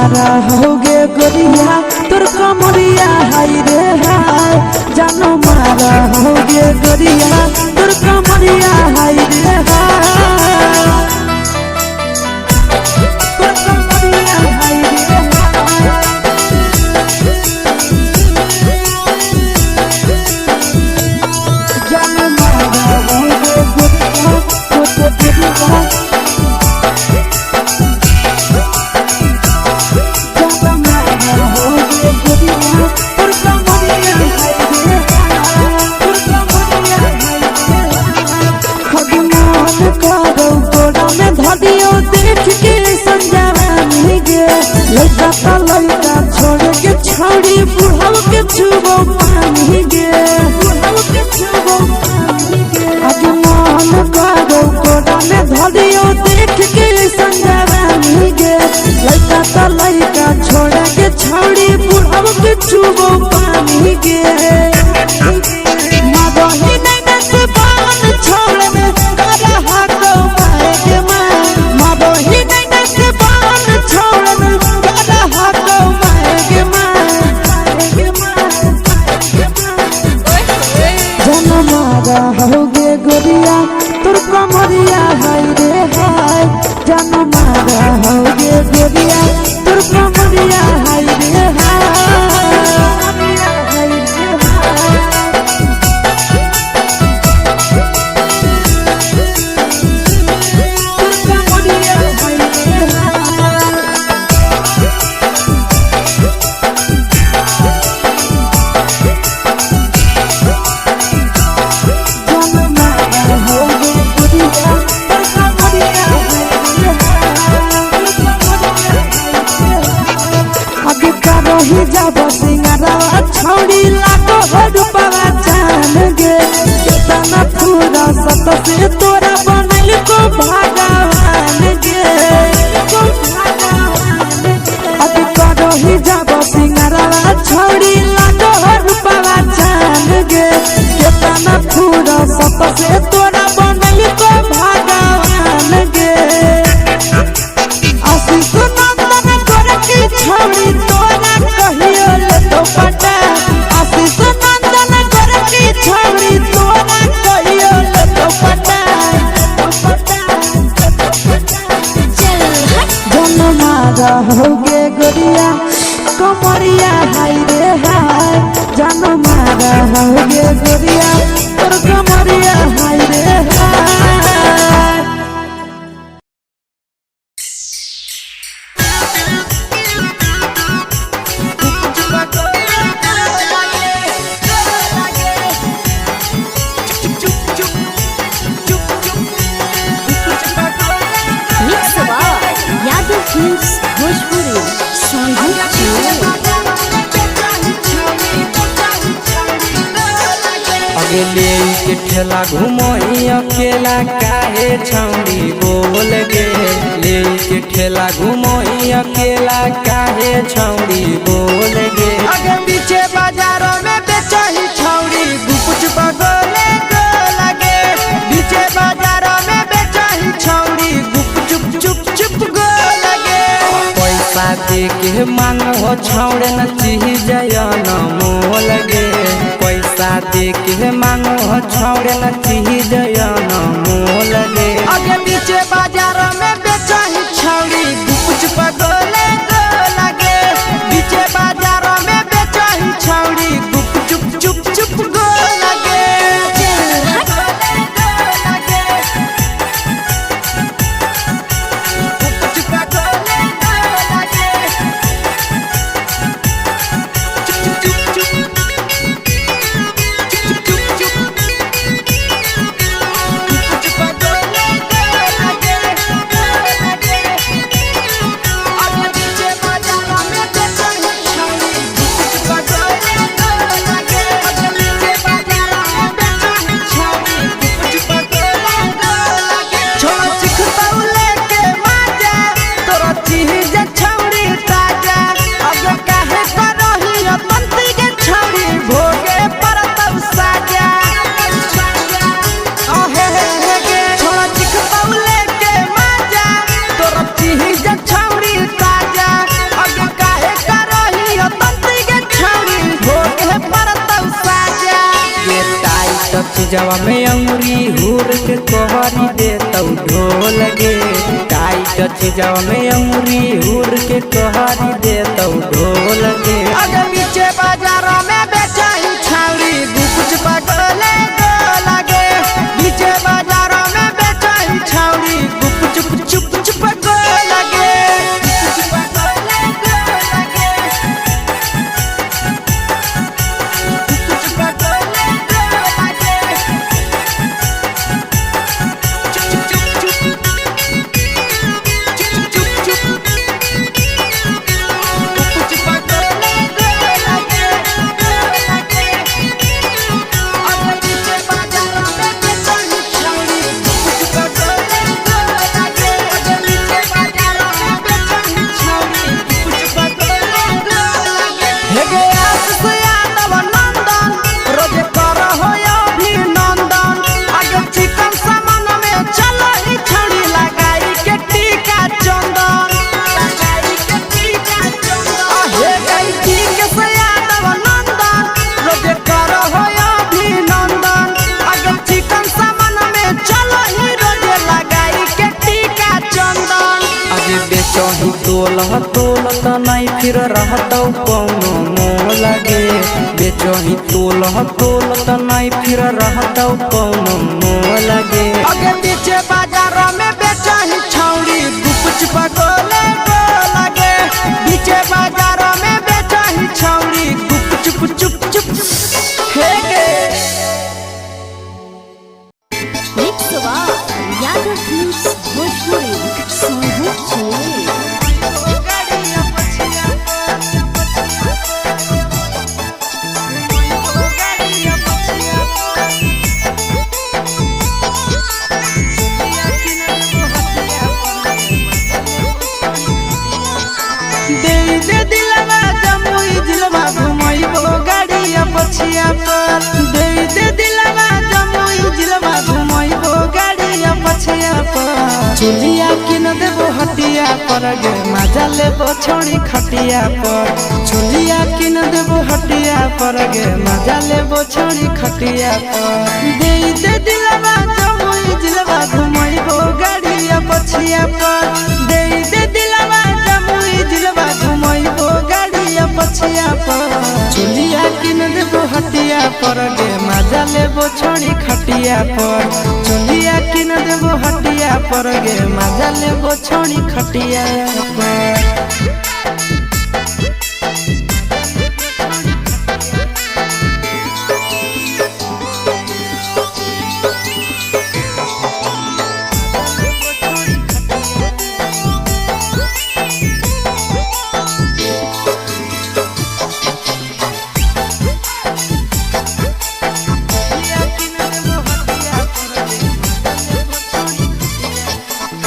मारा होगे गोरिया तोर कमरिया हाय रे हाय जानो मारा होगे गोरिया तोर कमरिया हाय रे हाय तोर कमरिया हाय रे जानो मारा होगे गोरिया तोर कमरिया लड़का छोड़ के छौड़ी बुढ़ाव के छुबो पानी गे आज मन करो कोड़ा में धरियो देख के संजवानी गे लड़का छोड़ के छौड़ी बुढ़ाव के छुबो पानी गे मदही नहीं नस बान छोड़ में करा हाको माए के मां मदही नहीं नस बान छोड़ में करा हाको माए के मां जनमारा होगे गोरिया तोर कमरिया हाय रे हाय जनमारा होगे गोरिया तोर कमरिया हाय रे ही जब सिंगारवा छौड़ी लागो रूपवा जान गे कितना पूरा सत से तोरा बनल को भगवान गे अभी करो ही जब सिंगारवा छौड़ी लागो रूपवा जान गे कितना पूरा सत से तोरा बनल को भगवान गे आशीष नंदन कर की छौड़ी तोरा कहियो ले तो पटा आशीष नंदन कर की छौड़ी तोरा कहियो ले तो पटा जनमारा होगे गोरिया कमरिया हाय रे हाय जनमारा होगे गोरिया तोर कमरिया हाय रे हाय ले के ठेला घुमोई अकेला काहे छौड़ी बोल गे ले के ठेला घुमोई अकेला काहे छौड़ी बोल गे आगे पीछे बाजारों में बेचही छौड़ी गुपुच बगले को लगे पीछे बाजारों में बेचही छौड़ी गुप चुप चुप चुप गो लगे पैसा दे के मांगो छौड़े न चीज न मोल गे पैसा दे के मांगो छौड़े न चीज न मोल गे आगे पीछे बाजारों में बेचही छौड़ी गुपुच बगले को लगे पीछे बाजारों में बेचही छौड़ी गुप चुप चुप चुप गो लगे चीजवा में अंगुरी हुर के कोहरी दे तौ ढोल गे। टाइट चीजवा में अंगुरी हुर के कोहरी दे तौ ढोल गे। अगर पीछे बाजारों में बेचाई छावड़ी कुछ पगले को लगे। पीछे बाजारों में बेचाई छावड़ी चुप चुप चुप को लगे। बेचही तोल त नहीं फिर रहतौ कौनो मोल गे। बेचही तोल त नहीं फिर रहतौ कौनो मोल गे। अगे पीछे बाजारों में बेचही छौड़ी कुछ पगले को लगे। पीछे बाजारों में बेचही छौड़ी चुप चुप चुप हे गे। पछिया पर दे दे दिलवा जमुई जिलवा घुमैबो गाड़िया पछिया पर। चुलिया किन देबो हटिया पर गे मजा लेबो छोड़ी खटिया पर। चुलिया किन देबो हटिया पर गे मजा लेबो छोड़ी खटिया पर। दे दे दिलवा जमुई जिलवा घुमैबो गाड़िया पछिया पर। दे दे दिलवा जमुई जिलवा घुमैबो गाड़िया पछिया पर। चुलिया किन देबो हटिया पर गे मजा लेबो छोड़ी खटिया पर। चुलिया किन देबो हटिया पर गे मजा लेबो छोड़ी खटिया पर।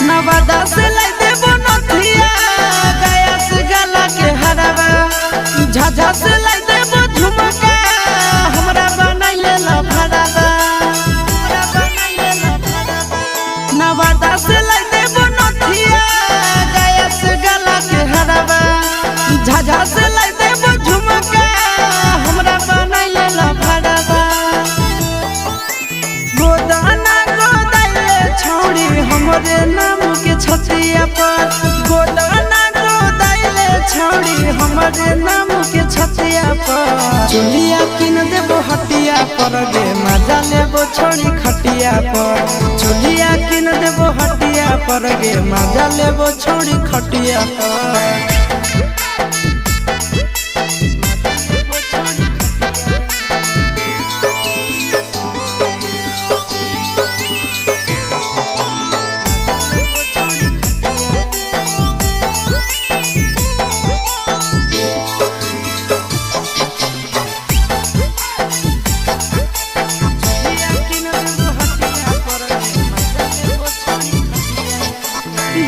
नवादा से लाई देबो नथिया गया से गला के हरवा। झाझा से लाई देबो झुमका हमरा बनाइले ला भड़वा। नवादा से लाई देबो नथिया गया से गला के हरवा। झाझा से लाई देबो झुमका हमरा बनाइले ला भड़वा। गोदाना गोदाइले छौड़ी हमरे नाम के छतिया पर। गोदाना गोदाइले छौड़ी हमरे नाम के छतिया पर। चुलिया किन देबो हटिया पर गे मजा लेबो छोड़ी खटिया पर। चुलिया किन देबो हटिया पर गे मजा लेबो छोड़ी खटिया पर।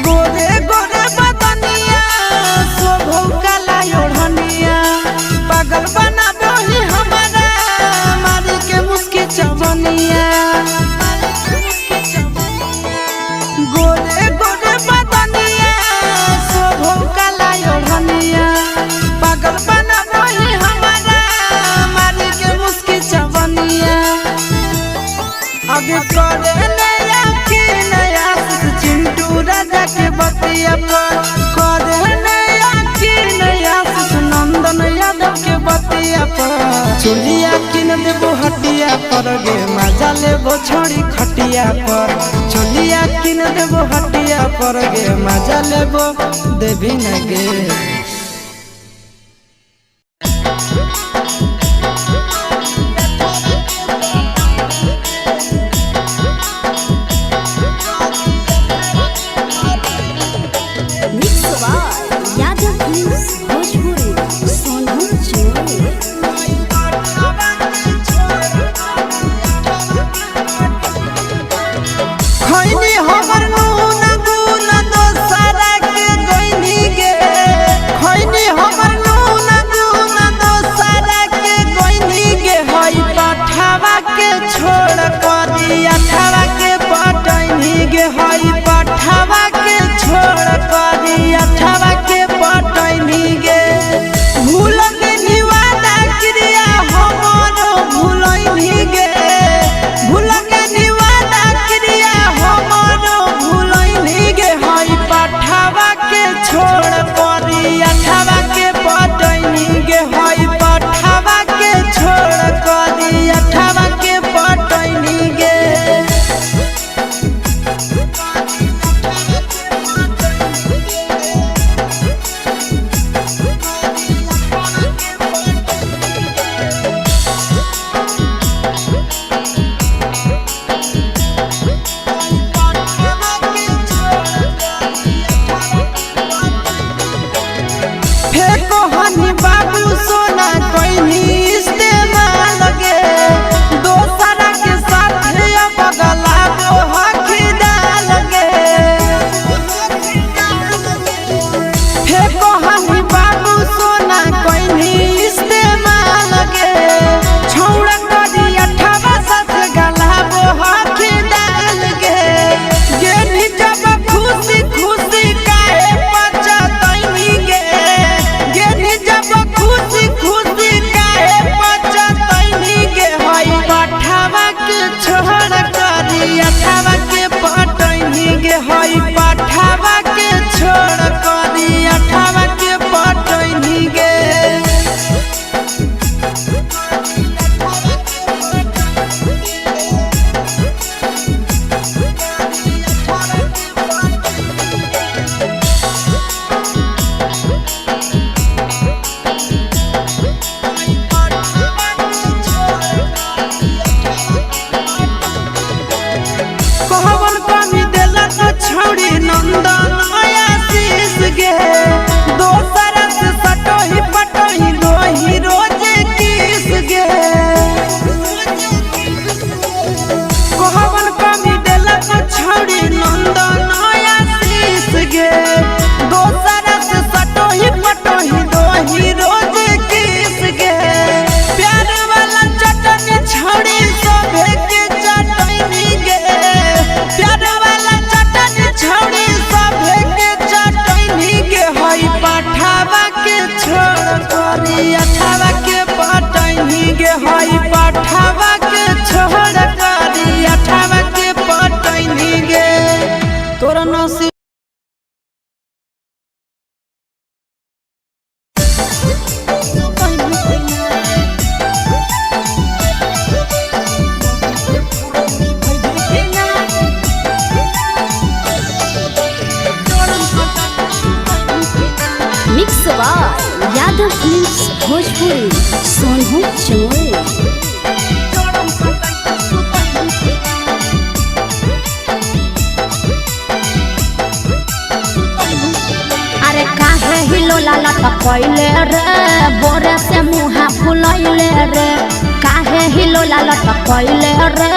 गोरे गोरे बदनिया पर चोलिया किन देबो हटिया पर गे मजा लेबो छोड़ी खटिया पर चोलिया किन देबो हटिया पर गे मजा लेबो देवी न गे यादव फिल्म्स भोजपुरी सोनू चोर। अरे काहे हिलो लाला टपैले रे बोरे से मुहा फुलैले रे काहे हिलो लाला टपैले रे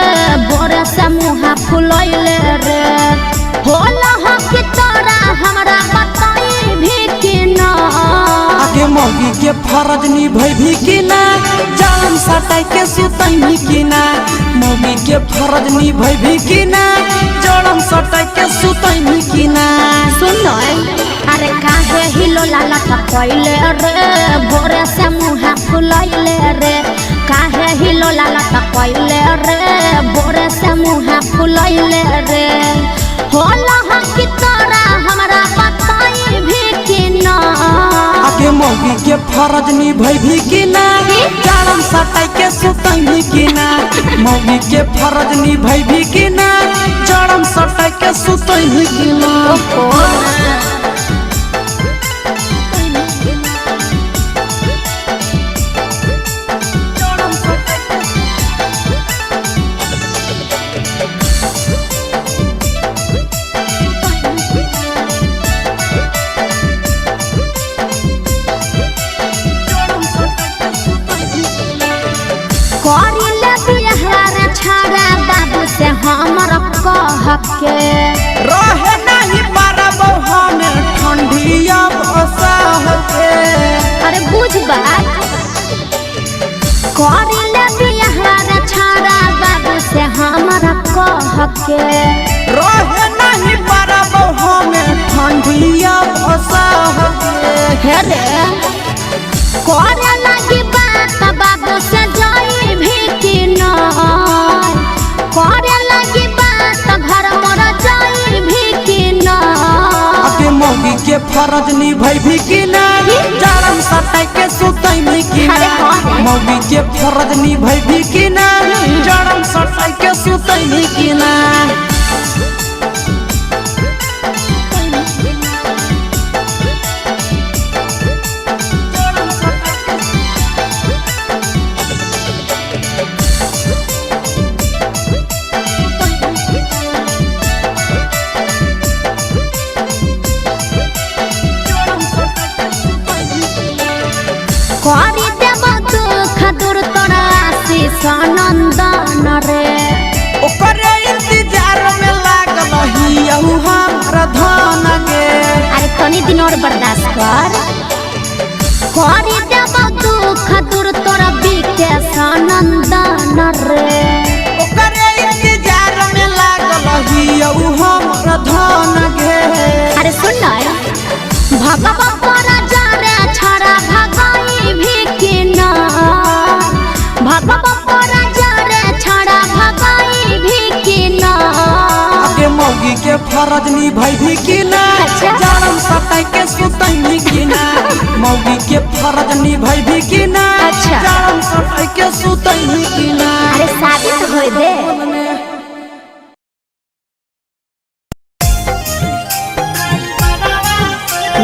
बोरे से मुहा फुलैले रे होला हो कि तोरा हमरा बताई भी कि ना आगे मौगी के फरज निभै भी कि ना जान सटाई के सुतै भी कि ना मौगी के फरज निभै भी कि ना जड़म सटाई के सुतै भी कि ना सुन अरे काहे हिलो लाला टपैले रे बोरे से मुहा फुलैले रे काहे हिलो लाला टपैले रे बोरे से मुहा फुलैले रे होला हो कि तोरा हमरा बताई भी कि ना आगे मौगी के फरज निभै भी कि ना जाड़म सटाई के सुतई की ना मौगी के फरज निभाई भी की ना जाड़म सटाई के सुतई की ना से हमर कह के रहे नहीं पारब हम ठंडिया बसाह के अरे बुझ बात करिले बिहार छाड़ा बाबू से हमर कह के रहे नहीं पारब हम ठंडिया बसाह के हे रे करे लगी बात बाबू से जाई भी कि न करे लगी बात घर मोर जाई भी कि न अके मौगी के फरज निभाई भी कि ना जाड़म सटाई के सुतई भी कि ना मौगी के फरज निभाई भी कि ना जाड़म सटाई के सुतई भी कि ना करी देव दुख दूर तोरा आशीष नंदन रे ओकरे इंतजार में लागल हियहु हमर धन गे अरे तनी दिन और बर्दाश्त कर करी देव दुख दूर तोरा विकेश नंदन रे ओकरे इंतजार में लागल हियहु हमर धन गे अरे सुन भगवा तोरा जाने छड़ा भगाई भी कि ना भगवा तोरा जाने छड़ा भगाई भी कि ना अके मौगी के फरज निभाई भी कि ना जाड़म सटाई के सुतई भी कि ना मौगी के फरज निभाई भी कि ना जाड़म सटाई के सुतई भी कि ना अरे शादी तो होई दे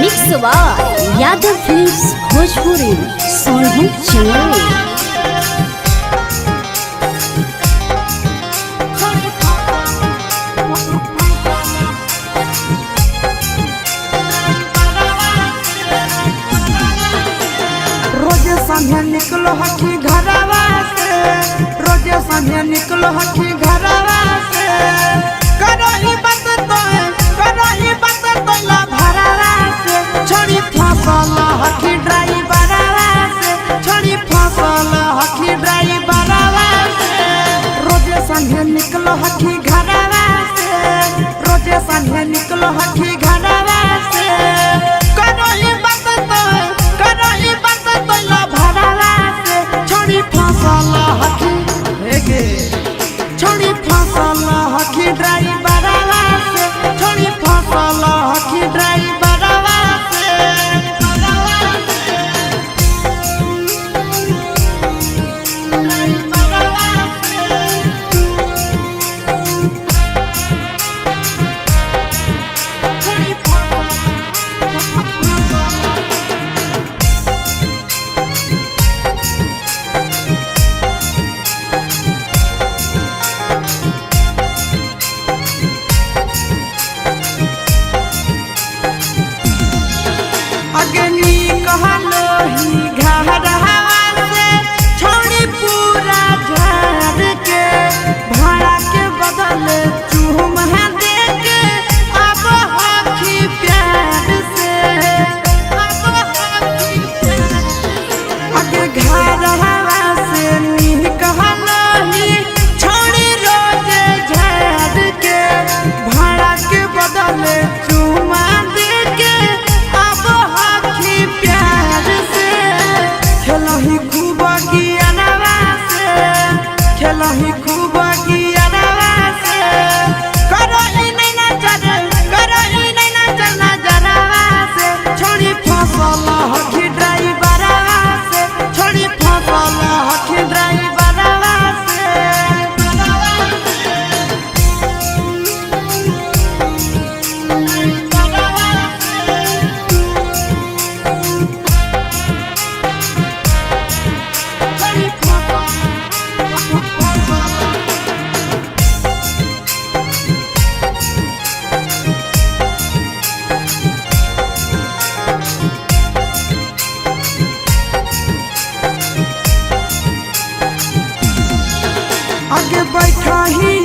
mix by Yadav films Bhojpuri Sonu Chandel रोजे संझे निकलो हकी घरवा से रोजे संझे निकलो हकी घरवा से करही बात तो ला भरवा से छोड़ी फसल हकी ड्राइवरवा से छोड़ी फसल हकी ड्राइवरवा से रोजे संझे निकलो हकी घरवा से रोजे संझे निकलो हकी घरवा से करही बात तो ला भरवा से छोड़ी फसल हकी हेगे छोड़ी फसल हकी ड्राइवरवा से छोड़ी फसल हकी ड्राइवर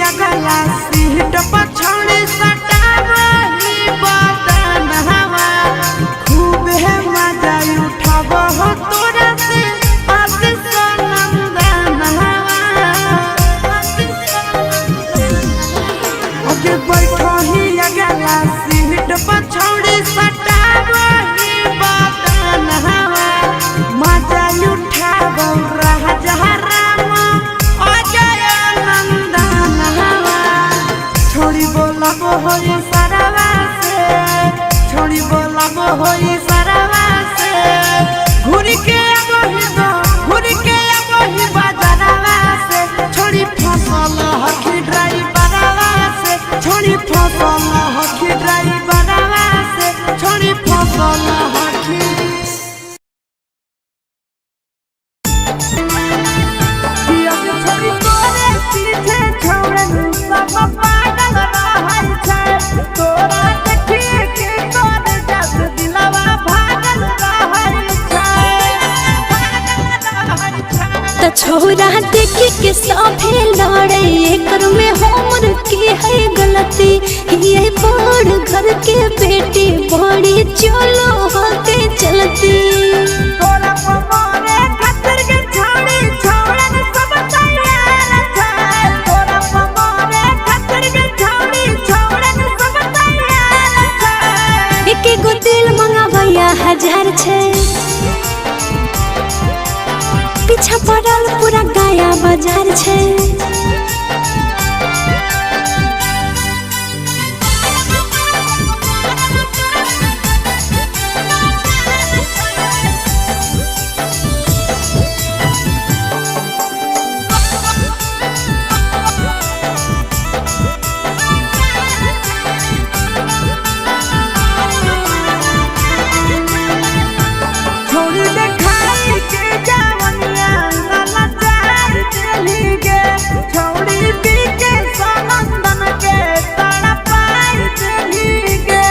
अगला सीट पछौड़ी सटावही बदन हवा खूब है मजा उठाव हो तोरा से आशीष नंदन हवा आगे बैठो ही अगला सीट पछौड़ी सटावही बदन हवा मजा उठाव राजा राम अजय नंदन हवा छोड़ी बोलब होई सरवा से छोड़ी बोलब होई सरवा से घूर के अबही दो घूर के अबही बाजारवा से छोड़ी फसल हकी ड्राइवरवा से छोड़ी फसल हकी ड्राइवरवा से छोड़ी फसल हकी छोड़ी तोरे पीछे छोड़न सब पागल रहै छै तोरा देखिए के तोर जस दिलवा भागल रहै छै त छोरा देखी के सभे लड़े एकर में हमर की है गलती ये बड़ घर के बेटी बड़ी चलो होके चलती तोरा पमारे खातिर के छोड़ी छोड़न सब तैयार छै तोरा पमारे खातिर के छोड़ी छोड़न सब तैयार छै एक गो दिल मंगावैया 1000 छै पीछा पड़ल पूरा गाया बाजार छै छोड़ी देखाई के जवनिया लाला चार चली गे छोड़ी पी के समंदन के तड़पाई चली गे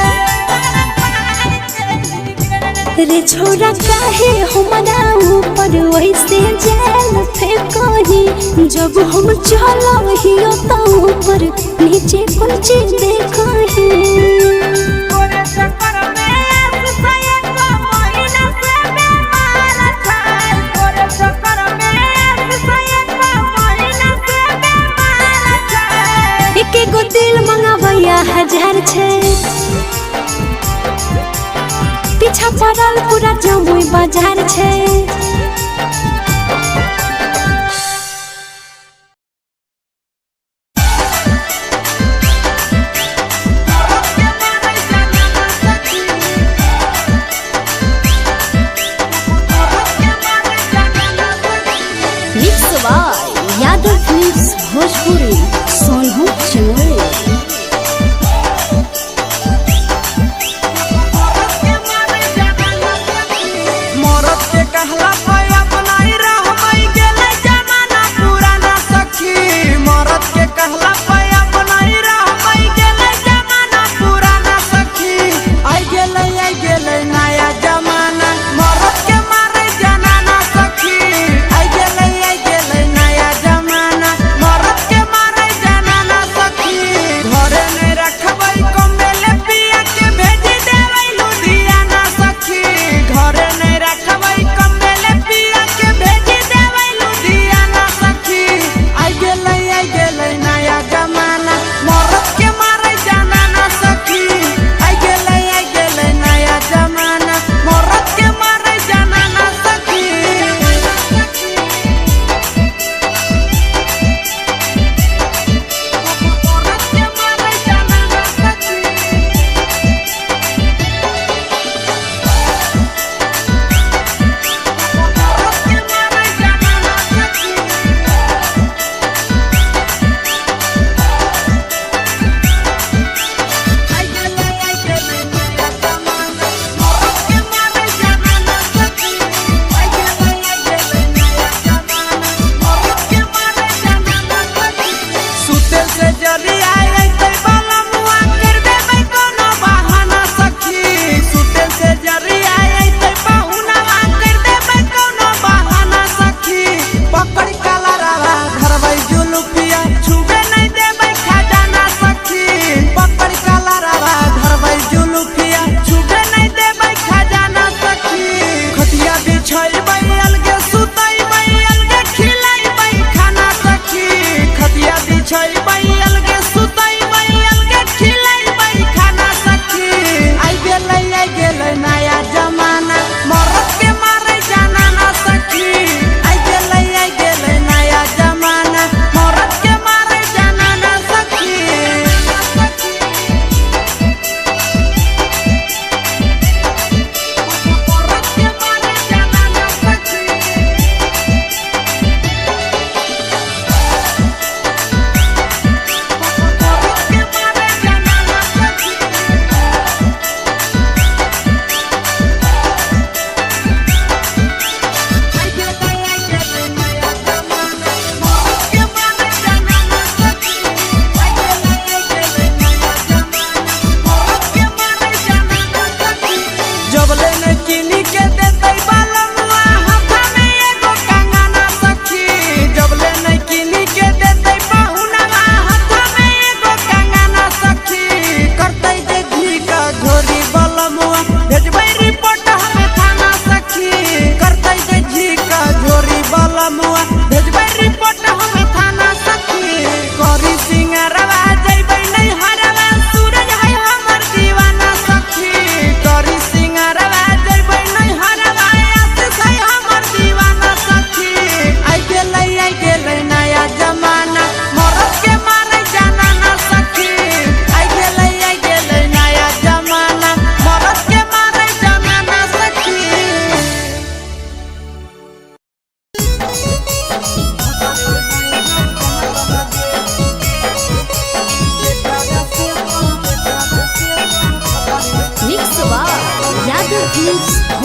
रे छोरा काहे हमरा ऊपर वैसे जाल फेंकही जब हम चलहियो त ऊपर नीचे कुछ देखही तोरे चक्कर में सयन महीना से बेमार छै तोरे चक्कर में सयन महीना से बेमार छै एक गो दिल मंगावैया 1000 छै पीछा पड़ल पूरा जमुई बाजार छै यादव फिल्म्स भोजपुरी सोनू चमोली मरद के कहला पे अपनाई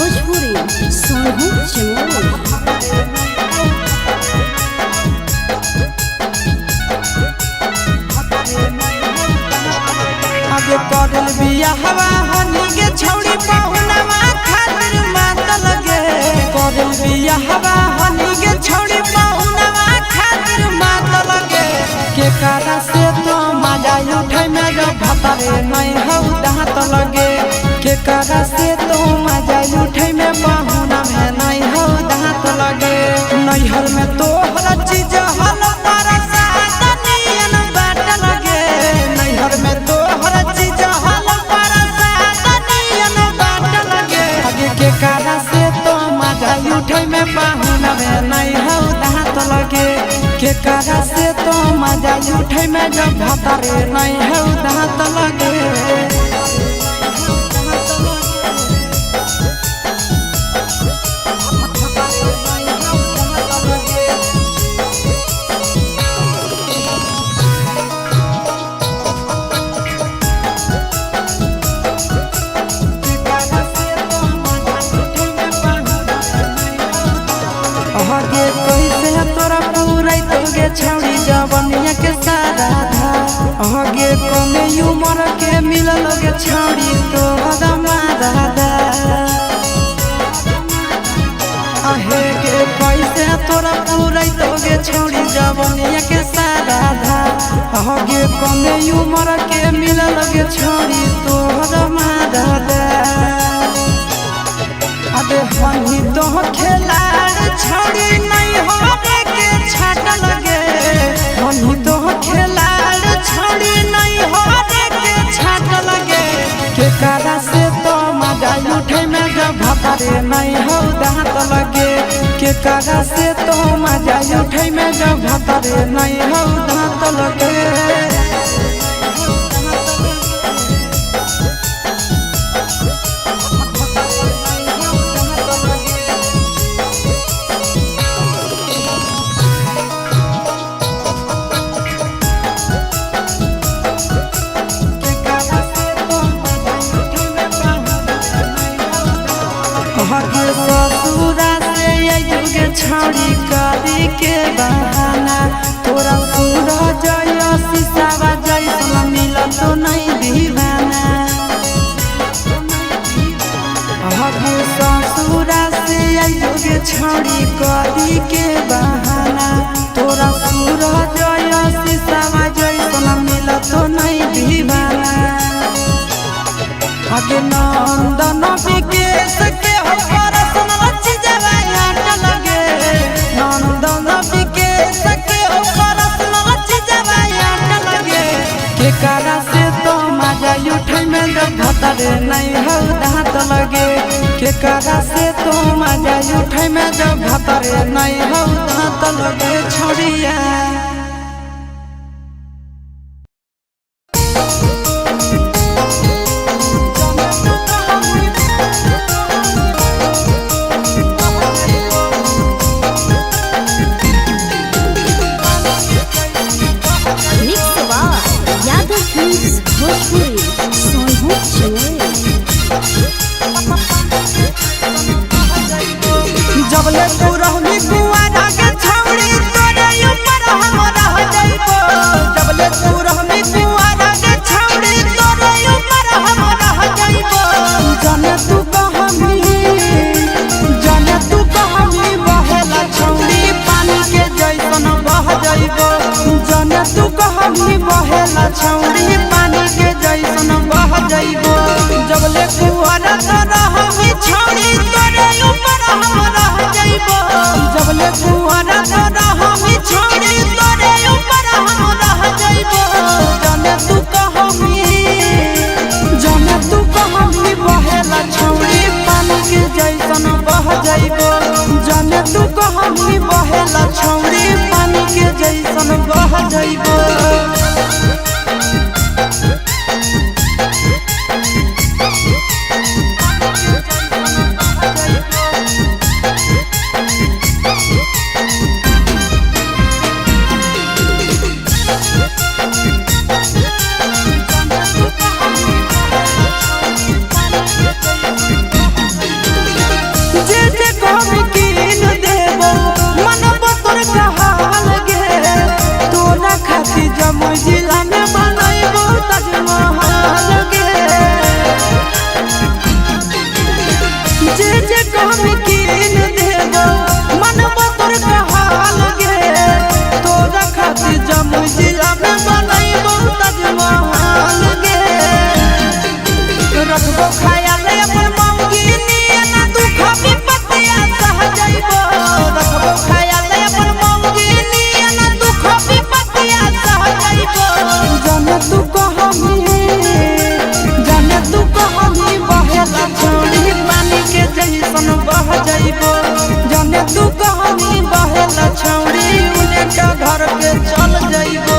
भोजपुरी सोनू चमोली। आगे करल बिया हवा हनी के छौड़ी पहुनवा खातिर मात लगे करल बिया हवा हनी के छौड़ी पहुनवा खातिर मात लगे के कारा से तो मजा उठै में जब भतरे नहीं हौ दांत लगे के कारा से तो मजा उठै में पहुना में नहीं हौ दांत लगे नैहर में तो हर चीज हल परसा तनियन बाट लगे नैहर में तो हर चीज हल परसा तनियन बाट लगे आगे के कारा से तो मजा उठै में पहुना में नहीं हौ दांत लगे के कारा से तो मजा उठै में जब भतरे नहीं हौ दांत लगे आगे कैसे तोरा पूरा तोगे छौड़ी जवनिया के सारा धा आगे कमे उमर के मिलल गे छौड़ी तो हदमा दादा आहे के कैसे तोरा पूरा तोगे छौड़ी जवनिया के सारा धा आगे कमे उमर के मिलल गे छौड़ी तो हदमा दादा अबे हनी तो खेलाड़ छौड़ी नहीं होने के छाट लगे हनी तो खेलाड़ छौड़ी नहीं होने के छाट लगे के कारा से तो मजा उठे में जब भतरे नहीं हौ दांत लगे के कारा से तो मजा उठे में जब भतरे नहीं हौ दांत लगे ससुरा से युगे छौड़ी करी के बहाना तोरा पूरा जय शीशावा जैसा मिल तो नहीं दीवाना ससुरा से युगे छौड़ी करी के बहाना तोरा पूरा जय शीशावा जैसा मिल तो नहीं दीवाना आगे नंदन विकेश के कारा से तो मजा उठै में जब भतरे नहीं हौ दांत लगे के कारा से तो मजा उठै में जब भतरे नहीं हौ दांत लगे छोड़िया भोजपुरी सोनू चमोली। जबले तू रहनी कुआरा के छौड़ी तोरे ऊपर हम रह जाइबो जबले तू रहनी कुआरा के छौड़ी तोरे ऊपर हम रह जाइबो जाने तू कहमी बहेला छौड़ी पानी के जैसन बह जाइबो जाने तू कहमी बहेला छौड़ी पानी के जैसन बह जाइबो जबले कुआरा तो रहमी छौड़ी तोरे ऊपर हम रह जाइबो जबले कुआरा तो रहमी छौड़ी तोरे ऊपर हम रह जाइबो जाने तू कहमी बहेला छौड़ी पानी के जैसन बह जाइबो जाने तू कहमी बहेला छौड़ी पानी के जैसन बह जाइबो जे जे कमी कीन देबो मनवा तोर कहाल गे तोरा खातिर जमुई जिला में बनैबो ताजमहल गे रखबो ख्याल अपन मौगी नियना दुख विपत्तिया सह जाइबो रखबो ख्याल अपन मौगी नियना दुख विपत्तिया सह जाइबो जाने तू कहानी बहेला छौड़ी पानी के जैसन बह जाइबो जाने तू कहानी बहेला छौड़ी उन्हें का घर के चल जाइबो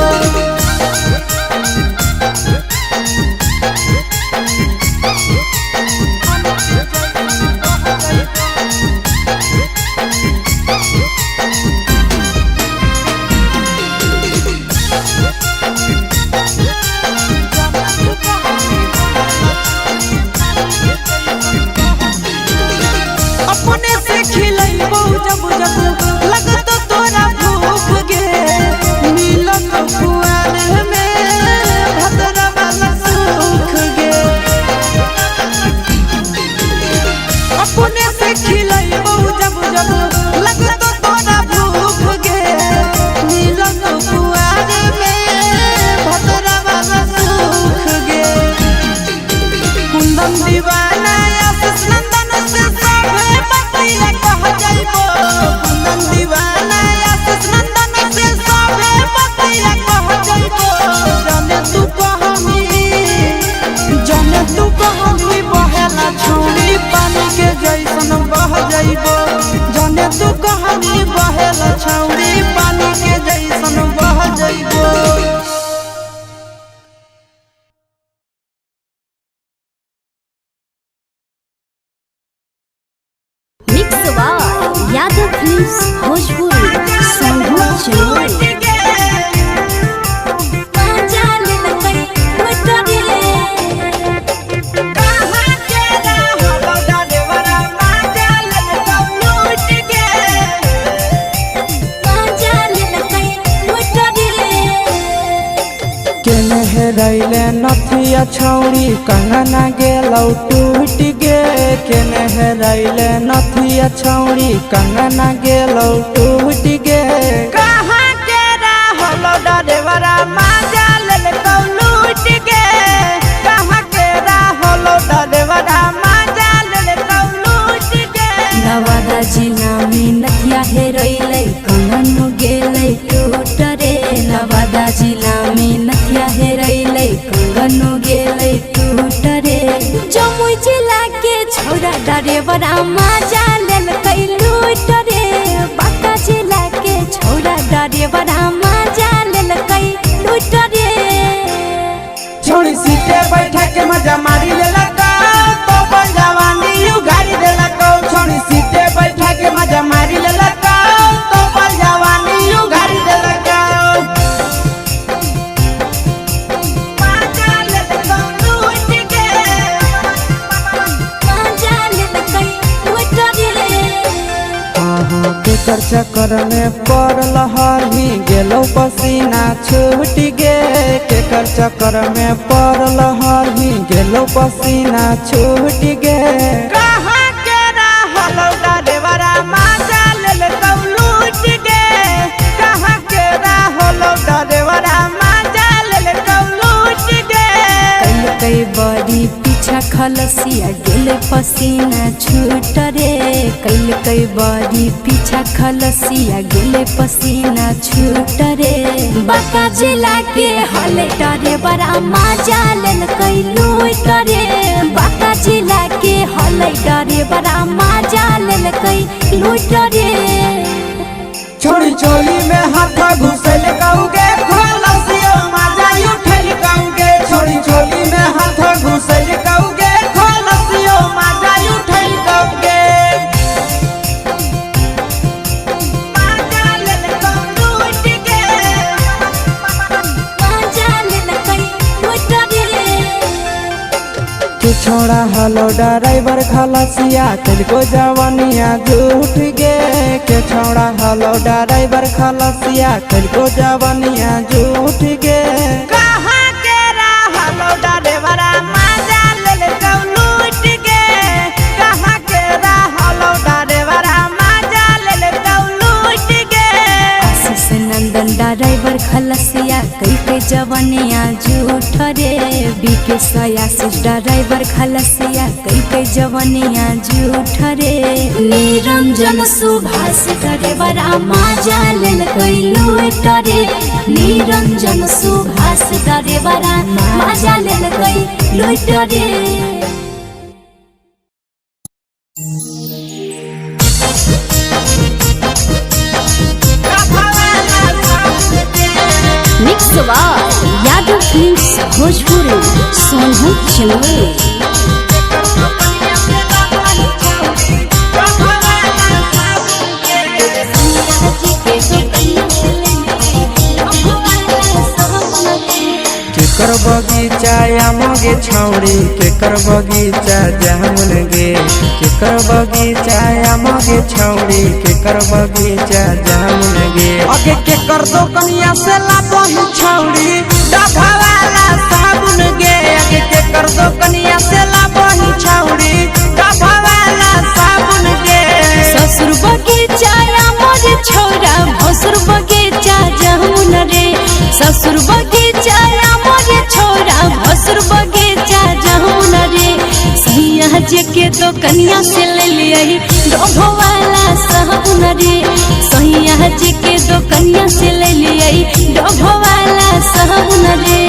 अपने से खिलैबो जब जब लगतो तोरा भूख गे मिलत कुआर में भतरा वाला सुख गे अपने से खिलैबो जब जब लगतो तोरा भूख गे मिलत कुआर में भतरा वाला सुख गे कुंदन दीवाना आशीष नंदन से सभे बतिया कह जाइबो कुंदन दीवाना आशीष नंदन से सभे बतिया कह जाइबो जाने तू कहानी बहेला छौड़ी पानी के जैसन बह जाइबो जाने तू कहानी बहेला छौड़ी पानी के जैसन बह जाइबो mix by Yadav films Bhojpuri संगीत चैनल केने हेरैले नथिया छौड़ी कंगना गेलौ टूट गे केने हेरैले नथिया छौड़ी कंगना गेलौ टूट गे कहाँ के रहलो डरेवरा माजा लेलकौ लूट गे कहाँ के रहलो डरेवरा माजा लेलकौ लूट गे नवादा जिला में नथिया हेरैले कंगन गेलै टूट रे नवादा जिला में नथिया हेरैले कंगन गेलै टूट रे जमुई जिला के छौड़ा डरेवरा माजा लेलकै लूट रे बांका जिला के छौड़ा डरेवरा माजा लेलकै लूट रे छोड़ी सीटे बैठा के मजा मारी लेलकौ तो बन जवानी उगारी देलकौ छोड़ी सीटे बैठा के मजा मारी लेलकौ तो बन जवानी उगारी देलकौ माजा लेलकौ लूट गे माजा लेलकै लूट रे केकर चक्कर में पड़ल हरही गेलौ पसीना छूट गे केकर चक्कर में पड़ल हरही गेलौ पसीना छूट गे कहाँ के रहलो डरेवरा माजा लेलकौ लूट गे कहाँ के रहलो डरेवरा माजा लेलकौ लूट गे कई बड़ी पीछा खलसिया गेल पसीना छूट रे कई बड़ी पीछा खलसिया गेल पसीना छूट रे बांका जिला के हले डरे बड़ा माजा लेलकै लूट रे बांका जिला के हले डरे बड़ा माजा लेलकै लूट रे छोड़ी चोली में हाथ घुसल कौगे खलसियो माजा उठल कौगे छोड़ी चोली में हाथ घुसल कौगे खलसियो माजा उठल कौगे माजा लेलकौ लूट गे माजा लेलकै लूट रे तू छोड़ा हलो ड्राइवर खलसिया तेलको जवानिया झूठ गे के छोड़ा हलो ड्राइवर खलसिया तेलको जवानिया झूठ गे कहाँ के रहलो डरेवरा माजा लेलकौ लूट गे कहाँ के जवनिया झूठ रे बीके सया से ड्राइवर खलसिया कई जवनिया झूठ रे निरंजन सुभाष ड्राइवरा माजा लेल कई लूट रे निरंजन सुभाष ड्राइवरा माजा लेल कई लूट रे। Mix by Yadav films Bhojpuri Sonu चिलवे। केकर बगीचा आमगे छौड़ी केकर बगीचा जामुन गे केकर बगीचा आमगे छौड़ी केकर बगीचा जामुन गे अगे केकर दो कनिया से लाबही छौड़ी डभा वाला साबुन गे अगे केकर दो कनिया से लाबही छौड़ी डभा वाला साबुन गे ससुर बगीचा मोर छोरा भसुर बगीचा जामुन रे ससुर बगीचा मोर छोरा भसुर बगीचा जामुन रे सैया जे के दो कनिया से ले लियही डोभो वाला साबुन रे सैया जे के दो कनिया से ले लियही डोभो वाला साबुन रे।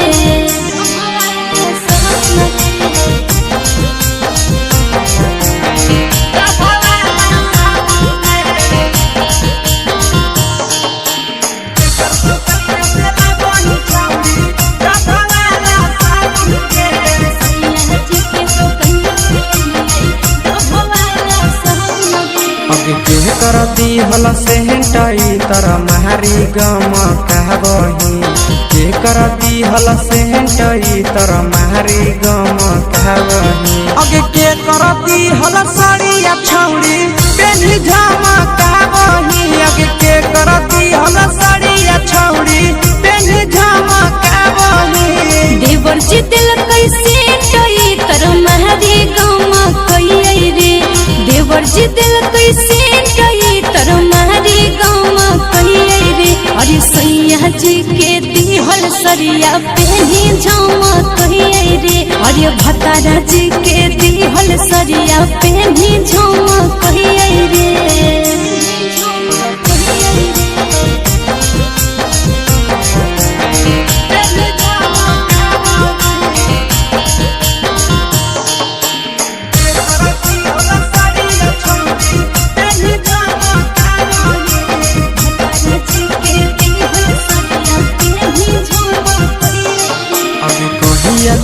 के कर दी हल से हटाई तर मारी गम कहबही के कर दी हल से हटाई तर मारी गम कहबही अगे के कर दी हल साड़िया छौड़ी पेन्ही जामा कहबही अगे के कर दी हल साड़िया छौड़ी पेन्ही जामा कहबही देवर जी दिल कैसे टई तर मारी गम कई रे देवर जी दिल कैसे टई तर मारी गम कई रे अरे सैया जी के दिहल सरिया पेनी झमा कई रे अरे भतारा जी के दिहल सरिया पेनी झमा कई रे।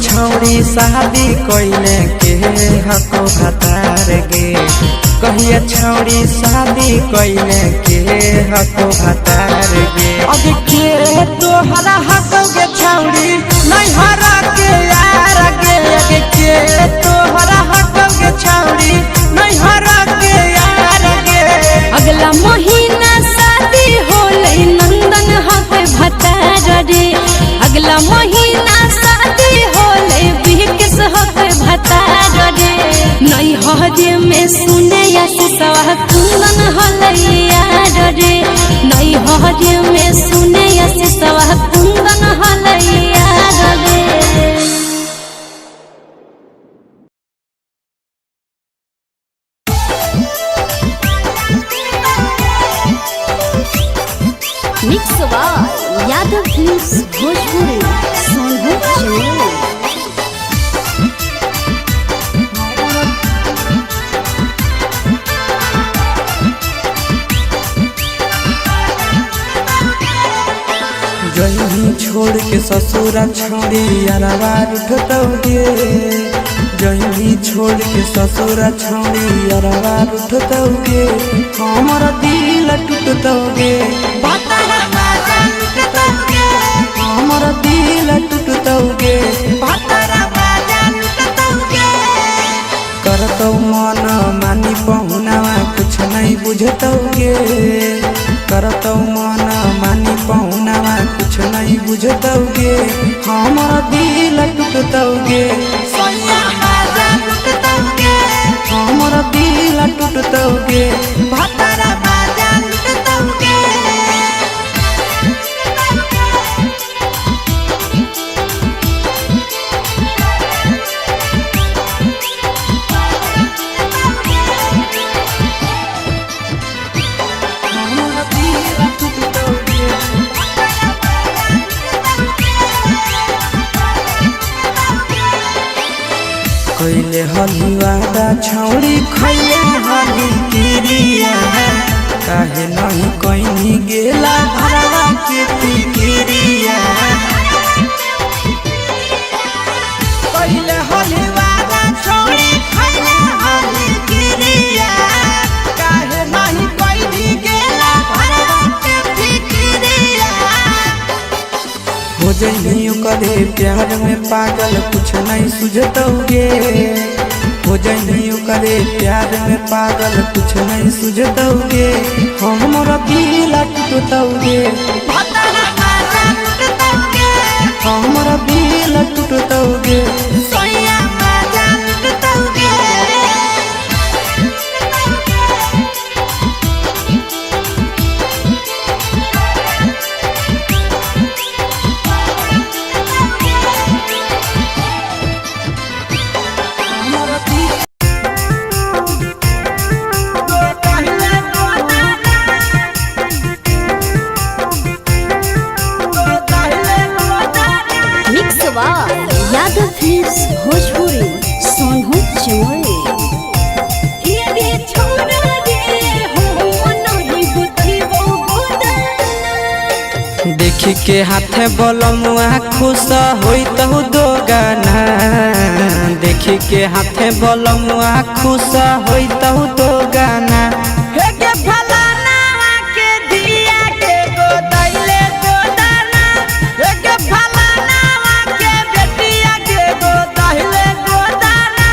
छौड़ी शादी कोइले के हको भतार गे कहिया छौड़ी शादी कोइले के हको भतार गे अगे के तोहरा हको गे छौड़ी नहीं हरा के यार गे अगे के तोहरा हको गे छौड़ी नहीं हरा के यार गे अगला महीना शादी होले नंदन हके भतार रे अगला महीना शादी होले बिहकस हके भतार रे नहीं हजे में सुने या सवा कुंदन होले यार रे नहीं हजे में सुने या सवा कुंदन होले यार रे। Mix by Yadav films Bhojpuri Sonu चिलवे। जही छोड़ के ससुरा छोड़ी अरबा उठतौगे जही छोड़ के ससुरा छोड़ी अरबा उठतौगे हमर दिल टूटतौगे हमर दिल टूटतौगे करतौ मन मानी पहुनावा कुछ नहीं बुझतौगे करतौ मन मानी पहुनावा कुछ नहीं बुझतौगे हमर दिल टूटतौगे हमर दिल टूटतौगे हली वादा छौड़ी खैले हली किरिया काहे नहीं कहीं गेला भरवा के तिकिरिया पहले हली वादा छौड़ी खैले हली किरिया काहे नहीं कहीं गेला भरवा के तिकिरिया हो जइनी करे प्यार में पागल कुछ नहीं सुझतौगे हो जइनी करे प्यार में पागल कुछ नहीं सुझतौगे हमरा दिल टूटतौगे हमरा दिल टूटतौगे सोया मजा लुटतौगे मिक्स यादव फिल्म्स भोजपुरी सोनू चमोली देखी के हाथे बलमुआ खुश होई तहु दो गाना देखी के हाथे बलमुआ खुश होई तहु दो गाना हे के फलाना के दिया के गोदैले गोदाना हे के फलाना के बेटिया के गोदैले गोदाना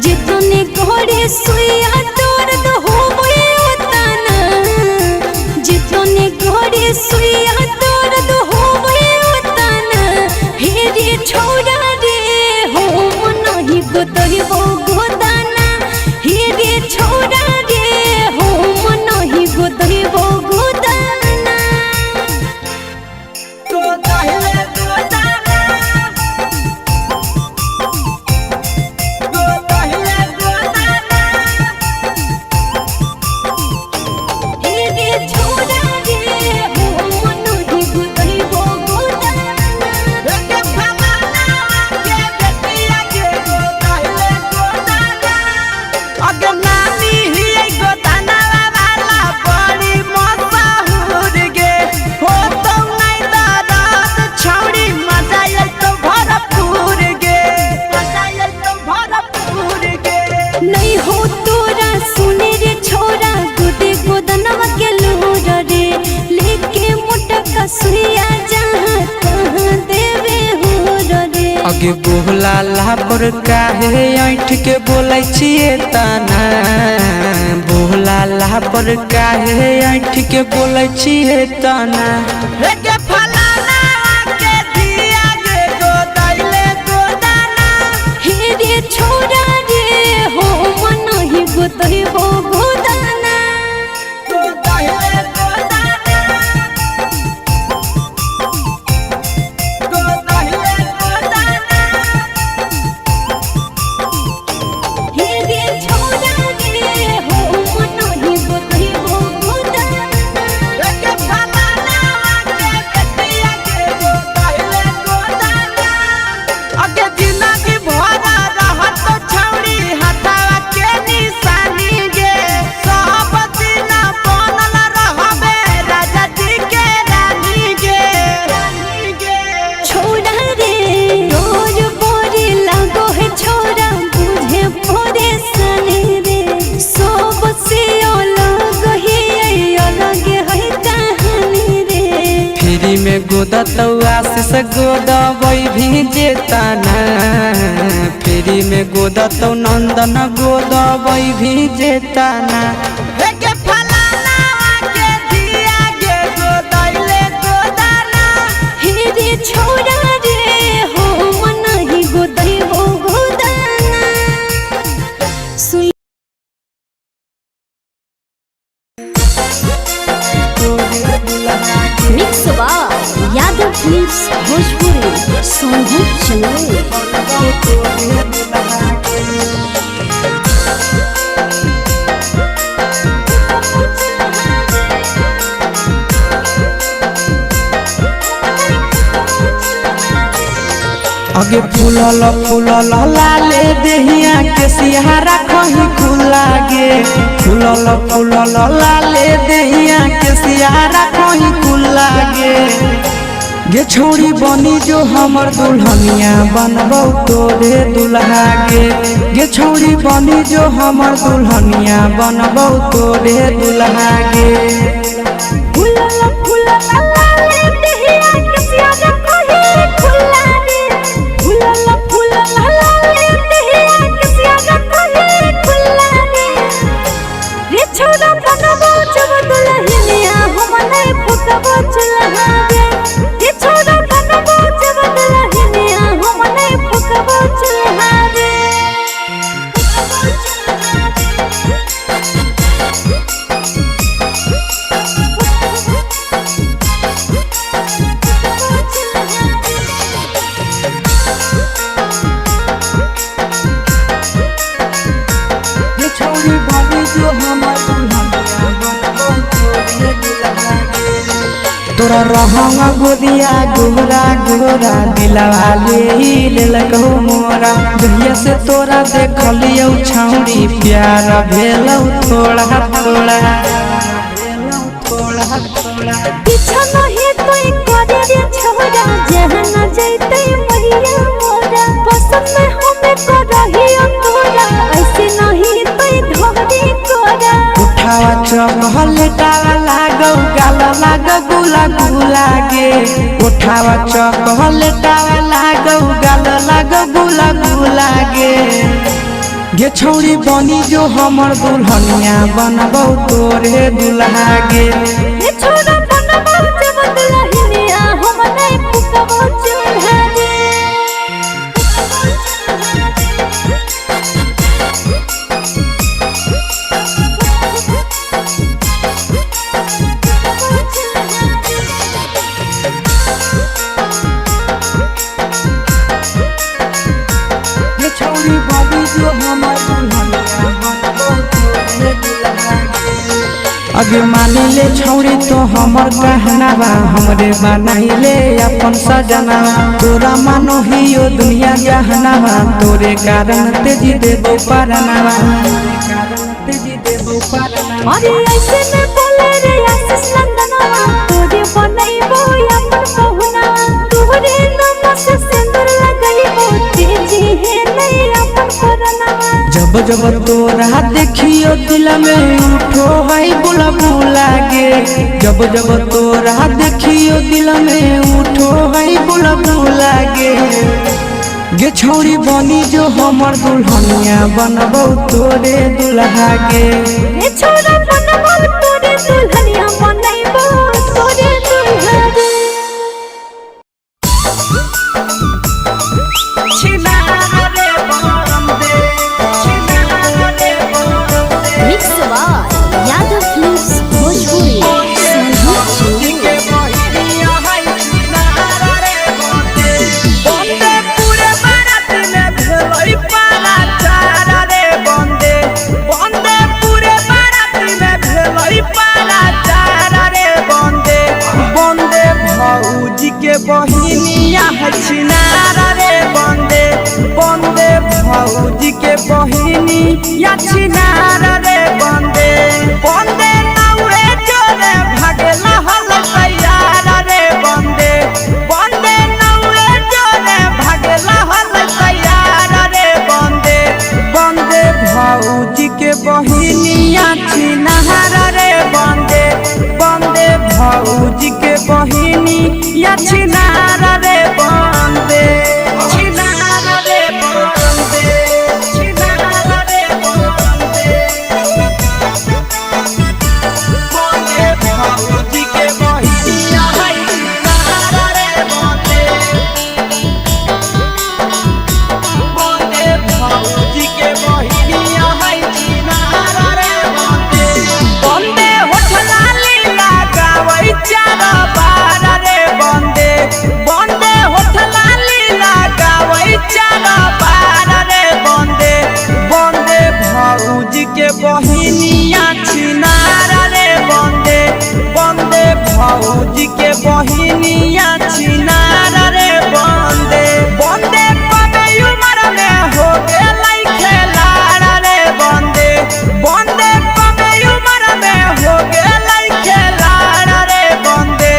जितने घोड़े सुइया तोर दो होबे उतना जितने घोड़े सुइया तोर दो होबे उतना हे रे छोड़ा रे हो नहीं गोतही वो गोदाना हे रे छोड़ा रे हो नहीं गोतही वो गोदाना गोदैले गोदाना गोदैले गोदाना हे रे छोड़ा रे हो नहीं गोतही वो गोदाना हे के फलाना के बेटिया के गोदैले गोदाना अगे नानी ही गोदाना वाला बड़ी मशहूर गे हो तो नहीं दादात छौड़ी मजा आयल तो भरपूर गे मजा आयल तो भरपूर गे नहीं हो तोरा सुने रे छोरा गोदे गोदनवा के लोर रे लेके मोटा कसुरिया जहाँ तहाँ देवे हो रे अगे बोला लापर काहे ऐठ के बोलै छिए ताना बोला लापर काहे ऐठ के बोलै छिए ताना हे के फलाना के दिया गे गोदैले गोदाना हे रे छोरा रे हो मन ही गोतही वो गोदाना गोदैले गोदाना गोदैले गोदाना हे रे छोरा रे हो मन ही गोतही वो गोदाना हे के फलाना के बेटिया के गोदैले गोदाना अगे जिंदगी भरा रहत छौड़ी हथवा के निशानी गे सब दिन बनल रहबे राजा जी के रानी गे रानी गे छोड़ा रे रोज बोरी लगो है छोरा बुझे परेशानी रे सब से अलग है कहानी रे फ्री में गोदा तो आशीष गोदबै भी जेताना फ्री में गोदा तो नंदन गोदबै भी जेताना हे के फलाना के दिया गे गोदैले गोदाना हे रे छोड़ा रे हो मन ही गोदही वो गोदाना सुन मिक्स यादव फिल्म्स भोजपुरी सोनू चमोली अगे फूलल फूलल लाले देहिया के सिहारा कहीं खुला गे फूलल फूलल लाले देहिया के सिहारा कहीं खुला गे छोड़ी बनी जो हमर दुल्हनिया बनबौ तोरे दुल्हा गे छोड़ी बनी जो हमर दुल्हनिया बनबौ तोरे दुल्हा गे फूलल फूलल लाले देहिया के सिहारा कहीं खुला गे फूलल फूलल लाले देहिया के सिहारा कहीं खुला गे रे छोड़ा बनबौ जब दुल्हनिया हम नहीं फुकबौ चूल्हा गे रे छोड़ा बनबौ जब दुल्हनिया हम नहीं फुकबौ चूल्हा गे छोड़ी बनी जो हमर दुल्हनिया बनबौ तोरे दुल्हा गे तोरा रहंगा गोदिया गोरा गोरा दिलवा ले लको मोरा दुनिया से तोरा देखलियो छौड़ी प्यार भेलौ थोड़ा थोड़ा पीछा नहीं कोई करे रे छोरा जहाँ न जैते मैया मोरा पसंद में हमें करहियो तोरा ऐसे नहीं तोई धोरी कोरा उठावा चहलेटावा लागौ गाल लागौ गुला गुला गे उठावा चहलेटावा लागौ गाल लागौ गुला गुला गे छौड़ी बनी जो हमर दुल्हनिया बनबौ तोरे दुल्हा गे रे छोरा बनबौ जब दुल्हनिया हम नहीं फुकबौ चूल्हा गे छौड़ी बनी जो हमर दुल्हनिया बनबौ तोरे दुल्हा गे अगे मानी ले छौड़ी तो हमर कहना बा हमरे बनाई ले अपन सजना तोरा मानो हियो दुनिया जहना बा तोरे कारण तेजी देबो पारना अरे ऐसे में बोले रे आशीष नंदनवा तोरे बनैबो अपन पहुना तोरे नाम से सिंदूर लगैबो तेजी है नहीं अपन परनवा जब जब तोरा देखियो दिल में उठो है बुलबुला गे जब जब तोरा देखियो दिल में उठो है बुलबुला गे छौड़ी बनी जो हमर दुल्हनिया बनबौ तोरे दुल्हा गे रे छोरा बनबौ तोरे दुल्हनिया बनैबो तोरे दुल्हा गे mix by Yadav films Bhojpuri बहिनिया है छिनारा रे बंदे बंदे भौजी के बहिनी या छिनारा रे बंदे बंदे नौरे जोरे भागेला हल तैयारा रे बंदे बंदे नौरे जोरे भागेला हल तैयारा रे बंदे बंदे भौजी के बहिनी या छिनारा रे बंदे बंदे भौजी के बहिनी या छिनारा रे बंदे छिनारा रे बंदे छिनारा रे बंदे बंदे भौजी के बहिनी या छिनारा रे बंदे बंदे भौजी के बहिनी या छिनारा रे बंदे बंदे होठला लीला गावै चारा बारा रे बंदे बंदे होठला लीला गावै चारा बारा रे बंदे बंदे भौजी के बहिनिया छिनारा रे बंदे बंदे भौजी के बहिनिया छिनारा रे बंदे बंदे लाई खेलाड़ रे बंदे बंदे कमे उम्र में हो लाई खेलाड़ रे बंदे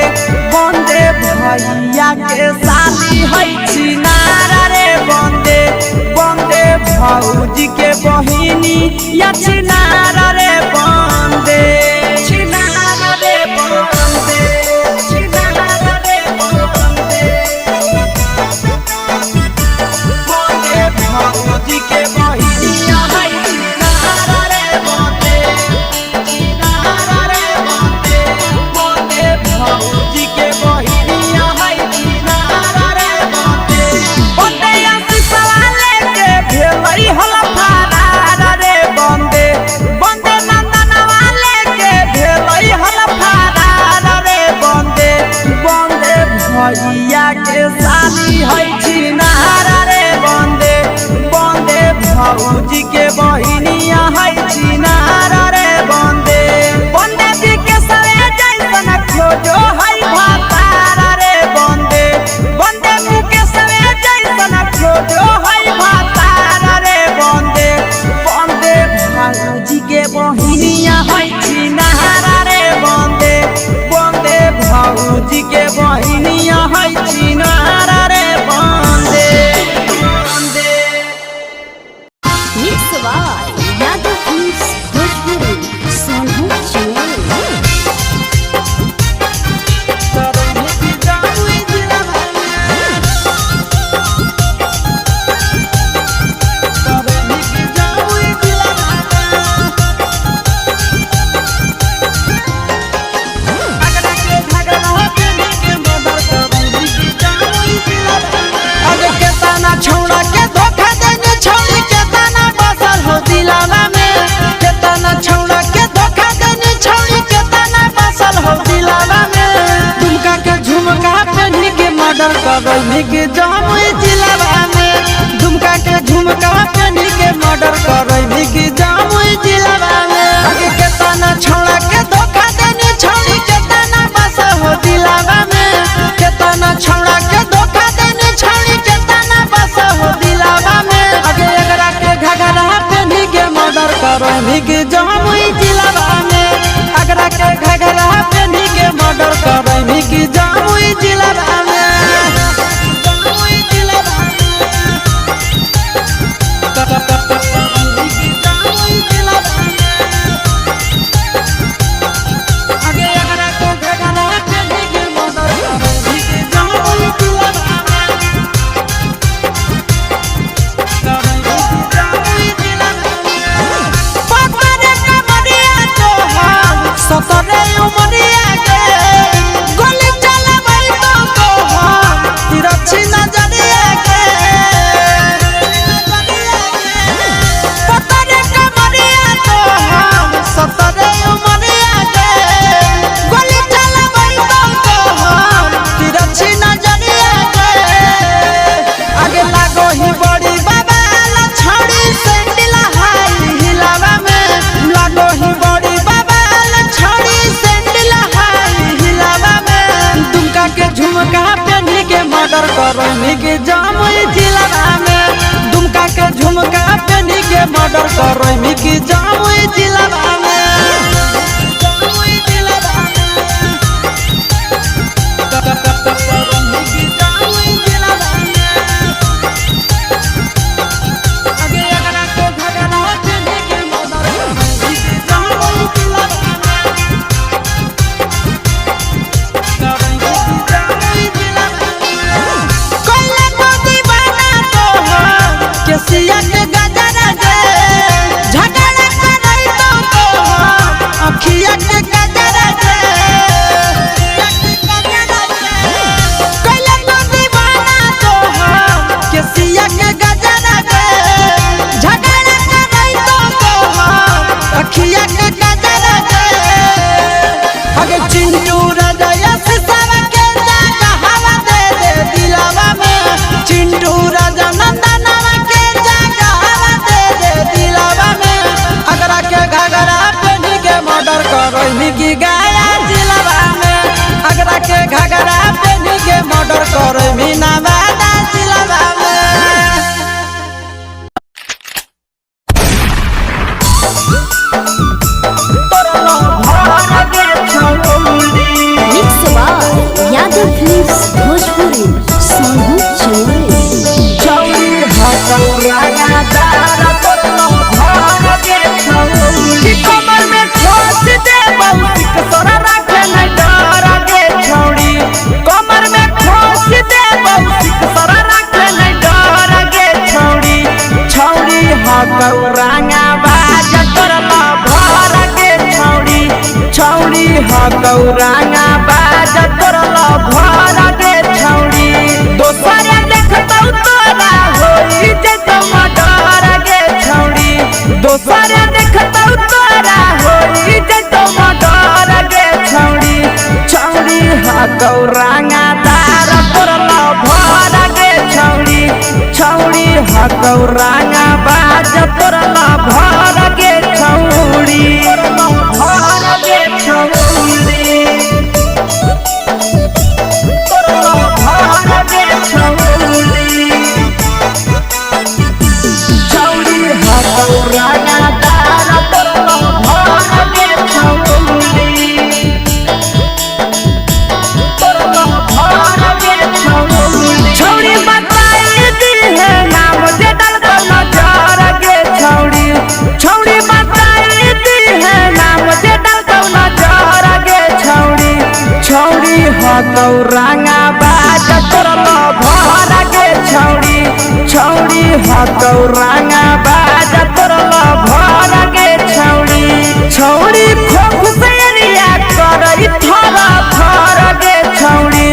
बंदे भैया के साली है छिनार रे बंदे बंदे भौजी के बहिनी या छिनार रे बंदे छिनार रे बंदे छिनार रे बंदे बंदे भौजी के बहिनी या छिनार रे बंदे छिनार रे बंदे बंदे भौजी के बहिनी या छिनार रे बंदे बंदे आसी सवाले के भेलई हला फारार रे बंदे बंदे नंदन वाले के भेलई हला फारार रे बंदे बंदे भैया के साली है छिनार रे बंदे बंदे भौजी के बहिनिया है छिनार रे बंदे बंदे दी के सरे जैसन खोजो है भातार रे बंदे बंदे मुँह के सरे जैसन खोजो है भातार रे बंदे बंदे भौजी के बहिनिया है छिनार रे बंदे बंदे भौजी के बहिनिया है छिनार रे बंदे बंदे mix by Yadav films Bhojpuri Sonu चुनरी अरे केतना छौड़ा के धोखा देने छौड़ी केतना बसल हो दिलावा में केतना छौड़ा के धोखा देने छौड़ी केतना बसल हो दिलावा में दुमका के झुमका पहनी के मर्डर करई के जामुई जिलावा में दुमका के झुमका पहनी के मर्डर करई के जामुई जिलावा में अरे केतना छौड़ा के धोखा देने छौड़ी केतना बसल हो दिलावा में केतना छौड़ा के धोखा देने छौड़ी केतना बसल हो दिलावा में अगे एकरा के घगरा पहनी के मर्डर करई के जामुई जिलावा में अगरा के घगरा पहनी के मर्डर करई के जामुई जिलावा में जामुई जिलावा जामुई जिलावा अगे एकरा के घगरा पहनी के मर्डर करई के जामुई जिलावा पतरे कमरिया तो हम सतरे उमरिया के गोली चलबै तो हम तिरछी नजरिया के पतरे कमरिया तो हम सतरे उमरिया के गोली चलबै तो हम तिरछी नजरिया के आगे लागो ही बड़ी बाबा छौड़ी सैंडल हाई हिलावा में लागो ही बड़ी बाबा छौड़ी सैंडल हाई हिलावा में दुमका के झुमका पहनी के मर्डर करई के जामुई जिलावा में दुमका के झुमका पहनी के मर्डर करई के जामुई जिलावा में जामुई जिलावा में जामुई जिलावा में अगे एकरा के घगरा पहनी के मर्डर करई के जामुई जिलावा कोइला को दीवाना तो हम केसिया के गजरा दे झगड़ा करई तो हम अखिया के गजरा दे कोइला को दीवाना तो हम केसिया के गजरा दे झगड़ा करई तो हम अखिया के गजरा दे अगे चिंटू राजा से सारा के जागा हवा दे दे दिलावा में चिंटू राजा नंदनवा के जागा हवा दे दे दिलावा में अगरा के घगरा पहनी के मर्डर करई की गाया जिलावा में अगरा के घगरा पहनी के मर्डर करई नवादा जिलावा में हकौरांगा बाज तोर भर गे छौड़ी दोसर देखतौ तोरा होई जतो मडर गे छौड़ी दोसर देखतौ तोरा होई जतो मडर गे छौड़ी छौड़ी हकौरांगा तार तोर भर गे छौड़ी छौड़ी हकौरांगा बाज तोर भर गे छौड़ी भर गे छौड़ी तोर भर गे छौड़ी छौड़ी हकौरांगा तार तोर भर गे छौड़ी तोर भर गे छौड़ी छौड़ी बताई दी है नाम जे डालतो नजर गे छौड़ी छौड़ी बताई दी है नाम जे डालतो नजर गे छौड़ी छौड़ी हकौरांगा बाज तोर भर गे छौड़ी छौड़ी हकौरांगा बाज तोर भर गे छौड़ी छौड़ी खोख से रिया करई थर थर गे छौड़ी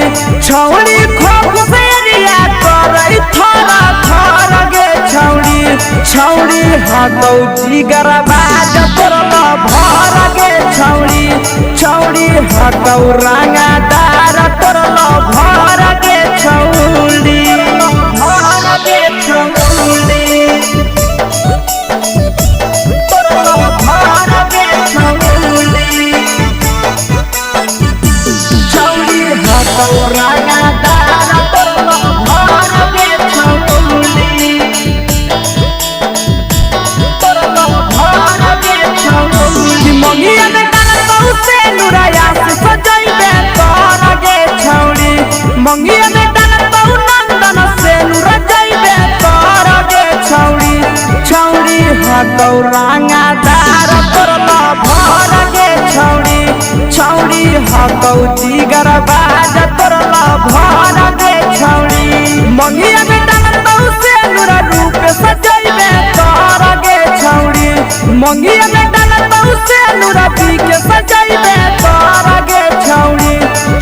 छौड़ी खोख से रिया करई थर थर गे छौड़ी छौड़ी हकौ जिगर बाज तोर भर गे छौड़ी छौड़ी हकौरांगा दार तोर भर गे छौड़ी भर गे छौड़ी तोर भर गे छौड़ी छौड़ी हकौरांगा दार तोर भर गे छौड़ी तोर भर गे छौड़ी मंगिया में डालतौ से नुरया से सजैबे तोर गे छौड़ी मंगिया में डालतौ नंदन से नुर जैबे तोर गे छौड़ी छौड़ी हकौरांगा दार तोर भर गे छौड़ी छौड़ी हकौ जिगर बाज तोर भर गे छौड़ी मंगिया में डालतौ से नुर रूप सजैबे तोर गे छौड़ी मंगिया में डालतौ से नुर पी के सजैबे तोर गे छौड़ी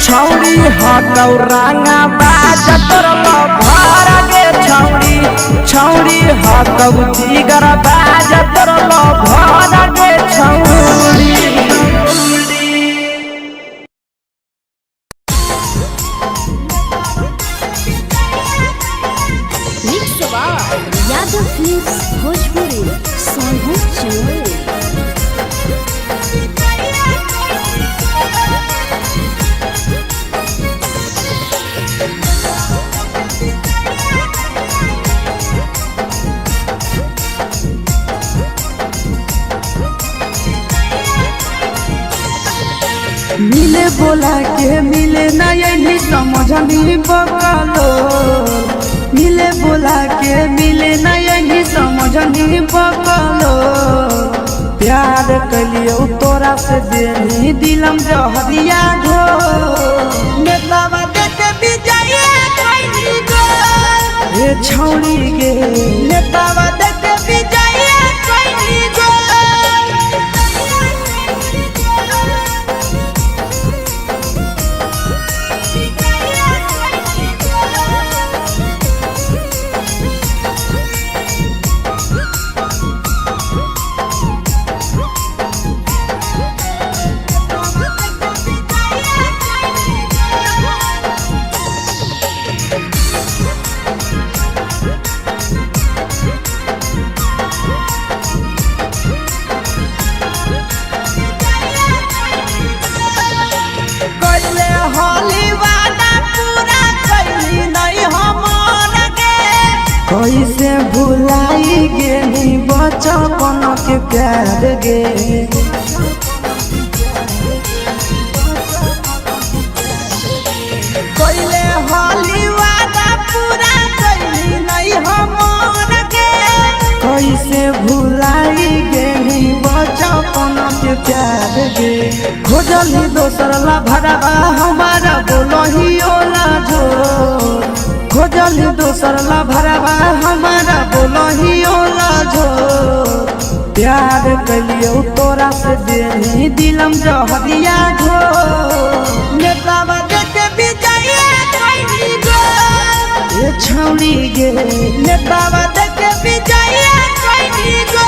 छौड़ी हकौरांगा बाज तोर भर गे छौड़ी छौड़ी हकौ जिगर बाज तोर भर गे छौड़ी यादव फिल्म्स भोजपुरी सोनू चोर मिले बोला के मिले ना यही समझनी बकलो मिले बोला के मिले ना यही समझनी बकलो प्यार कलियो तोरा से देनी दिलम जहरिया घो नेतावा देखे विजय कैली गो हे छौड़ी गे नेतावा देखे विजय कैली गो कैसे भुलाई गेली बचपन के प्यार गे कैले हाली वादा पूरा कैली नहीं हमर गे कैसे भुलाई गेली बचपन के प्यार गे खोजली दोसर ला भरवा हमारा बोलही ओला जो खोजली दोसर ला भरवा हमारा बोलही ओला झो प्यार कलियो तोरा से देनी दिलम जहरिया घो नेतावा देखे विजय कोई गो ये छौड़ी गे नेतावा देखे विजय कोई गो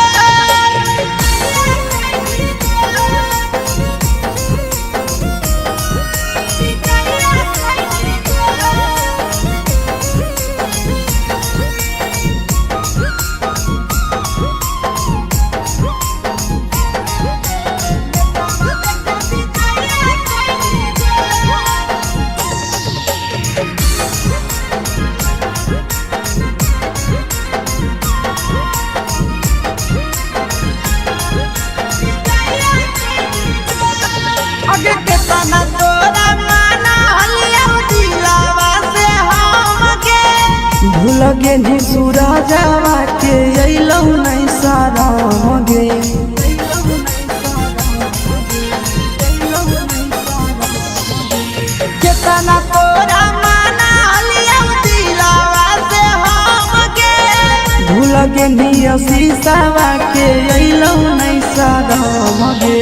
आगे के तना तोरा माना हलिया दिलावा से हमके भूल गे नी सूरजवा के अइलौ नहीं साराम गे के तना तोरा माना हलिया दिलावा से हमके भूल गे नी शीशावा के अइलौ नहीं साराम गे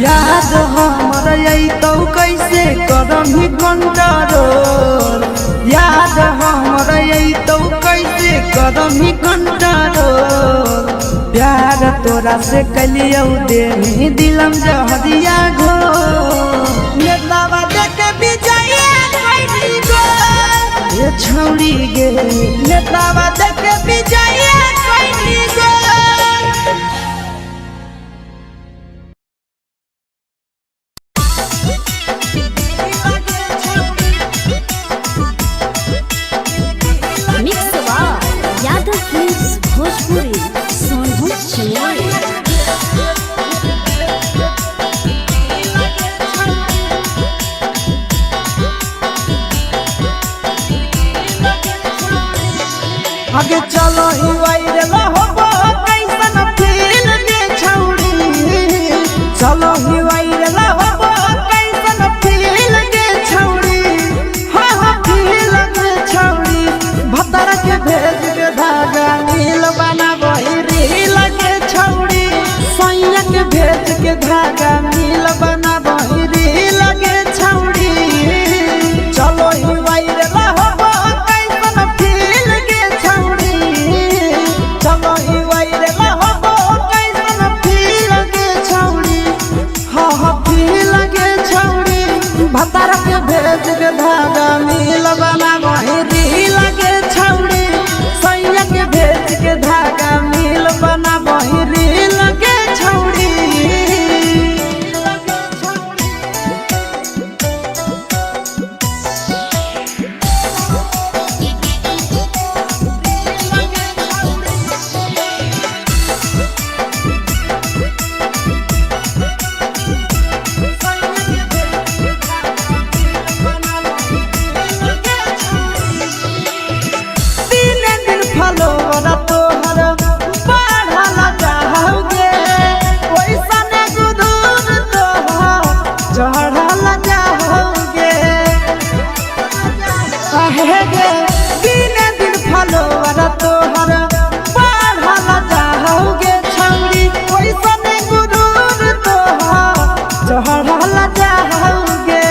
याद हमर अइतौ कैसे करही कंट्रोल याद हमर अइतौ कैसे करही कंट्रोल प्यार तोरा से कलियौ देनी दिलम जहरिया घो नेतावा देखे विजय कोई गो ये छौड़ी गे नेतावा देखे विजय कोई गो मिक्स यादव फिल्म्स भोजपुरी सोनभद्र चेन्नई। आगे चलो ही वायरल होबो कैसन फील के छौड़ी चलो ही वायरल होबो कैसन फील के छौड़ी हाँ हाँ फील के छौड़ी भतर के भेज के धागा नील बना बहिरी लगे छौड़ी सैया के भेज के धागा नील बना बहिरी लगे छौड़ी चलो ही वायरल होबो कैसन फील के छौड़ी चलो ही वायरल होबो कैसन फील के छौड़ी हाँ हाँ फील के छौड़ी भतर के भेज के धागा नील बना बहिरी लगे छौड़ी सैया के भेज के धागा नील बना बहिरी लगे छौड़ी फलोर तोहर बढ़ल जाओगे वैसन गुदूर तोहर चढ़ल जाओगे कहे गे दिन दिन फलोर तोहर बढ़ल जाओगे छौड़ी वैसन गुदूर तोहर चढ़ल जाओगे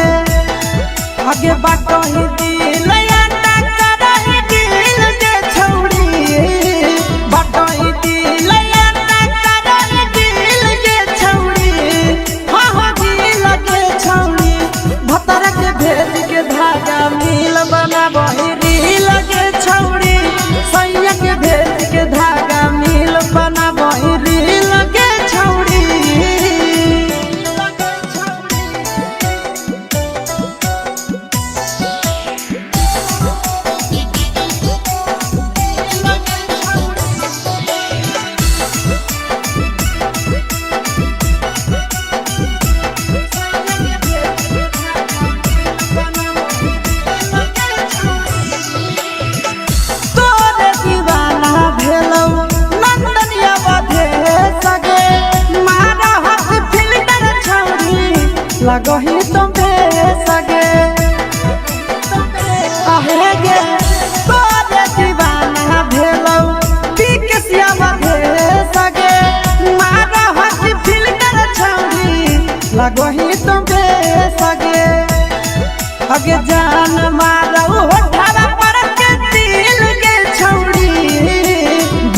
आगे बाटही दिल बना बहिरी लगे छौड़ी सैया के भेज के धागा मिल बना बहिरी लगे छौड़ी लगही तुम सगे आहे गे तोरे दीवाना भेलौ बिकसिया भे सगे मार लगही तुम सगे अगे जान मारो होठावा पर के दिल के छौड़ी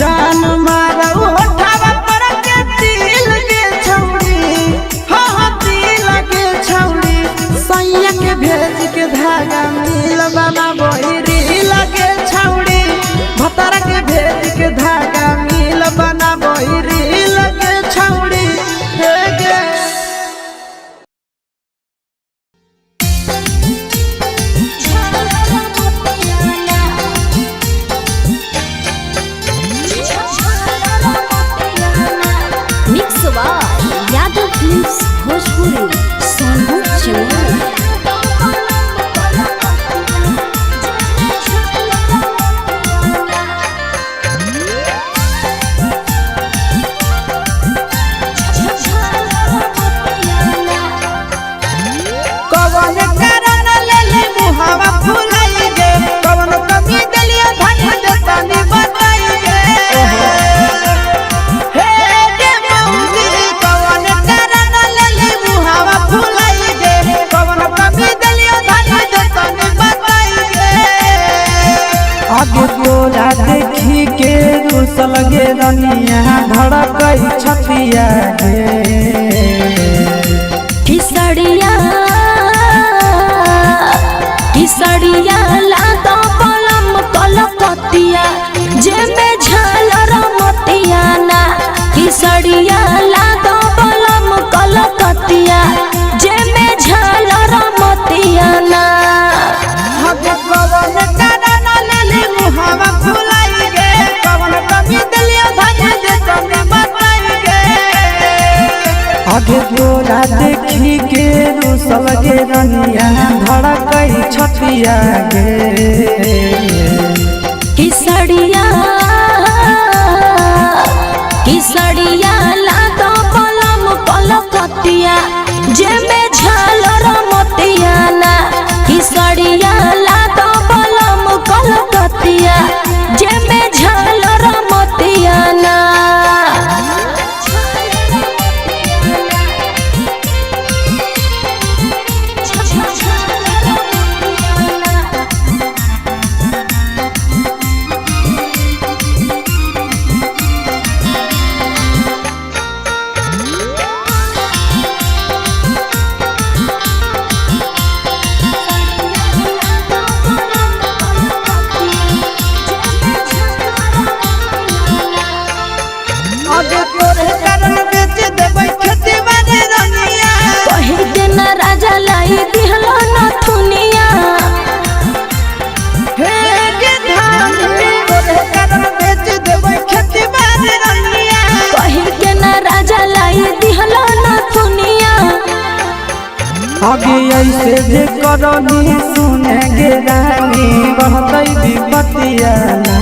जान मारो होठावा पर के दिल के छौड़ी हाँ दिल के छौड़ी सैया के भेज के धागा मिल बना बहिरी लगे छौड़ी भतारा के भेज के धागा मिल बना बहिरी लगे छौड़ी हे गे mix by Yadav films Bhojpuri Sonu Chauhan. कवन कारण लेले मुहावा फुलाई गे कवन कमी दलिया धन देतानी बताई गे हे गे मौजी कवन कारण लेले मुहावा फुलाई गे कवन कमी दलिया धन देतानी बताई गे आगे तोरा देखी के रुसल गे रनिया धड़कई छतिया गे किसड़िया लादा पलम कलकतिया जेमे झालर मोतिया ना किसड़िया लादा पलम कलकतिया जेमे झालर मोतिया ना आगे कवन कारण लेले मुहावा फुलाई गे कवन कमी दलिया धन देतानी बताई गे आगे तोरा देखी के रुसल गे रनिया धड़कई छतिया गे किसड़िया लादा पलम कलकतिया जेमे झालर मोतिया ना किसड़िया लादा पलम कलकतिया जेमे झालर मोतिया ना आगे तोरे कारण बेच देबै खेती बाड़ी रनिया कही के न राजा लाई दिहलो न थुनिया हे गे धान तोरे कारण बेच देबै खेती बाड़ी रनिया कही के न राजा लाई दिहलो न थुनिया आगे ऐसे जे करनी सुने गे रानी बहतई विपतिया ना